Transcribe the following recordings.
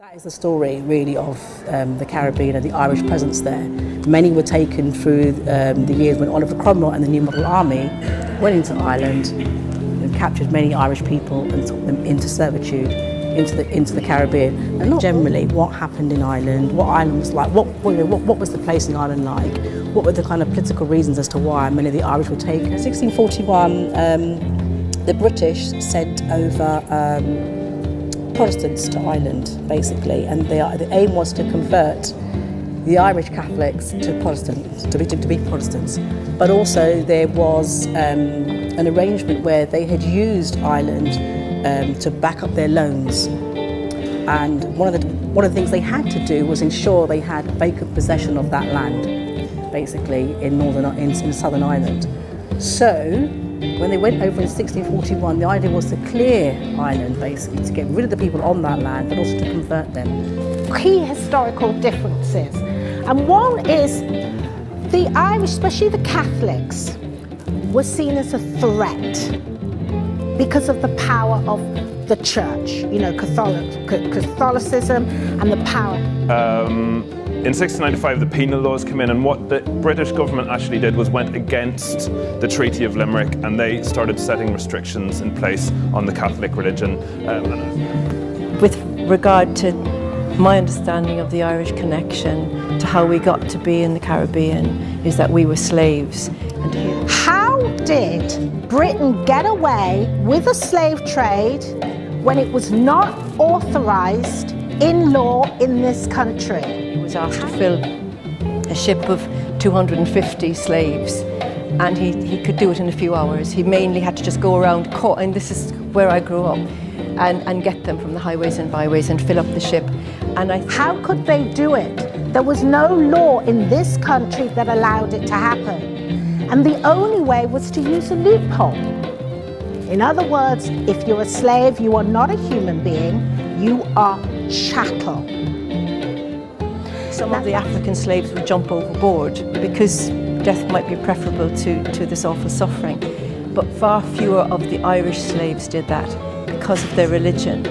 That is the story, really, of the Caribbean and the Irish presence there. Many were taken through the years when Oliver Cromwell and the New Model Army went into Ireland and captured many Irish people and took them into servitude, into the Caribbean. And not generally what happened in Ireland, what Ireland was like, what was the place in Ireland like, what were the kind of political reasons as to why many of the Irish were taken. In 1641, the British sent over Protestants to Ireland, basically, and the aim was to convert the Irish Catholics to Protestants, to be Protestants. But also there was an arrangement where they had used Ireland to back up their loans, and one of the things they had to do was ensure they had vacant possession of that land, basically in Southern Ireland. So when they went over in 1641, the idea was to clear Ireland, basically, to get rid of the people on that land, but also to convert them. Key historical differences. And one is the Irish, especially the Catholics, were seen as a threat because of the power of the church, you know, Catholicism and the power. In 1695, the penal laws came in, and what the British government actually did was went against the Treaty of Limerick, and they started setting restrictions in place on the Catholic religion. With regard to my understanding of the Irish connection to how we got to be in the Caribbean, is that we were slaves. And how did Britain get away with a slave trade when it was not authorised in law in this country? He was asked to fill a ship of 250 slaves, and he could do it in a few hours. He mainly had to just go around, and this is where I grew up, and get them from the highways and byways and fill up the ship. And how could they do it? There was no law in this country that allowed it to happen. And the only way was to use a loophole. In other words, if you're a slave, you are not a human being, you are chattel. Some of the African slaves would jump overboard because death might be preferable to this awful suffering. But far fewer of the Irish slaves did that because of their religion.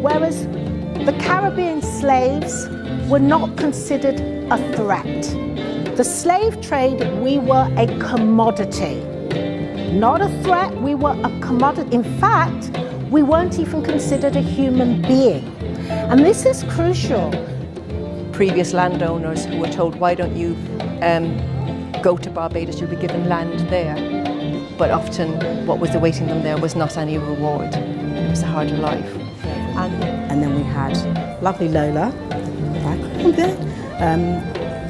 Whereas the Caribbean slaves were not considered a threat. The slave trade, we were a commodity. Not a threat, we were a commodity. In fact, we weren't even considered a human being. And this is crucial. Previous landowners who were told, why don't you go to Barbados, you'll be given land there. But often what was awaiting them there was not any reward. It was a harder life. And then we had lovely Lola,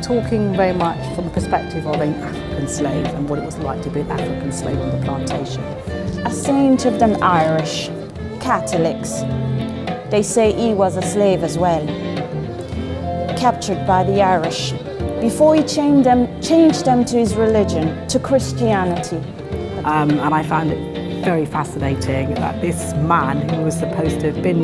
talking very much from the perspective of an African slave and what it was like to be an African slave on the plantation. A saint of them Irish Catholics, they say he was a slave as well, captured by the Irish before he changed them to his religion, to Christianity. And I found it very fascinating that this man who was supposed to have been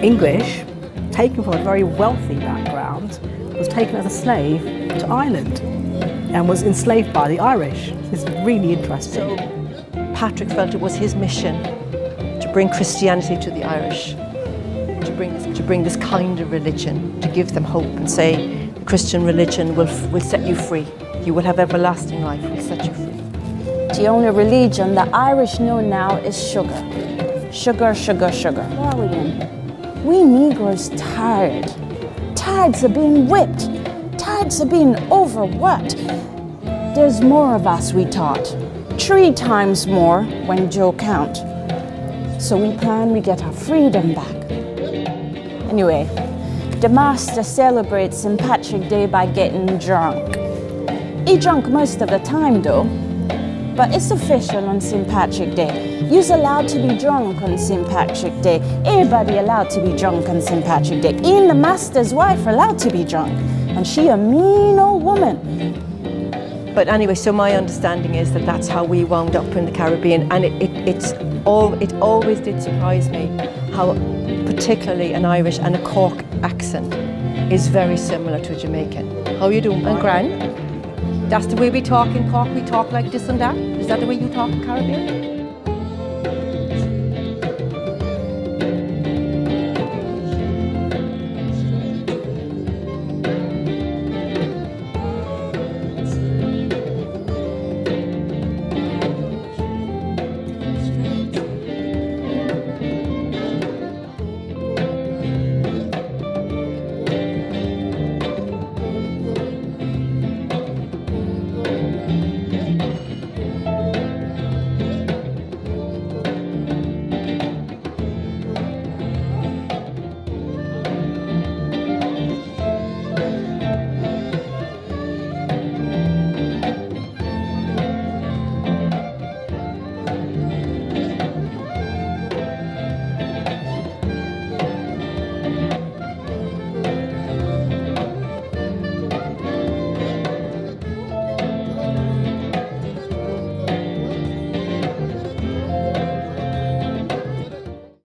English, taken from a very wealthy background, was taken as a slave to Ireland and was enslaved by the Irish. It's really interesting. So Patrick felt it was his mission to bring Christianity to the Irish, to bring this kind of religion, to give them hope and say, the Christian religion will set you free. You will have everlasting life, it will set you free. The only religion the Irish know now is sugar. Sugar, sugar, sugar. Where are we in? We Negroes tired of being whipped, tired of being overworked. There's more of us, we thought. 3 times more when Joe count. So we plan we get our freedom back. Anyway, the master celebrates St. Patrick's Day by getting drunk. He drunk most of the time though, but it's official on St. Patrick's Day. You're allowed to be drunk on St. Patrick's Day. Everybody allowed to be drunk on St. Patrick's Day. Even the master's wife allowed to be drunk. And she a mean old woman. But anyway, so my understanding is that that's how we wound up in the Caribbean, and it always did surprise me how particularly an Irish and a Cork accent is very similar to a Jamaican. How you doing? And Gran? That's the way we talk in Cork. We talk like this and that. Is that the way you talk in Caribbean?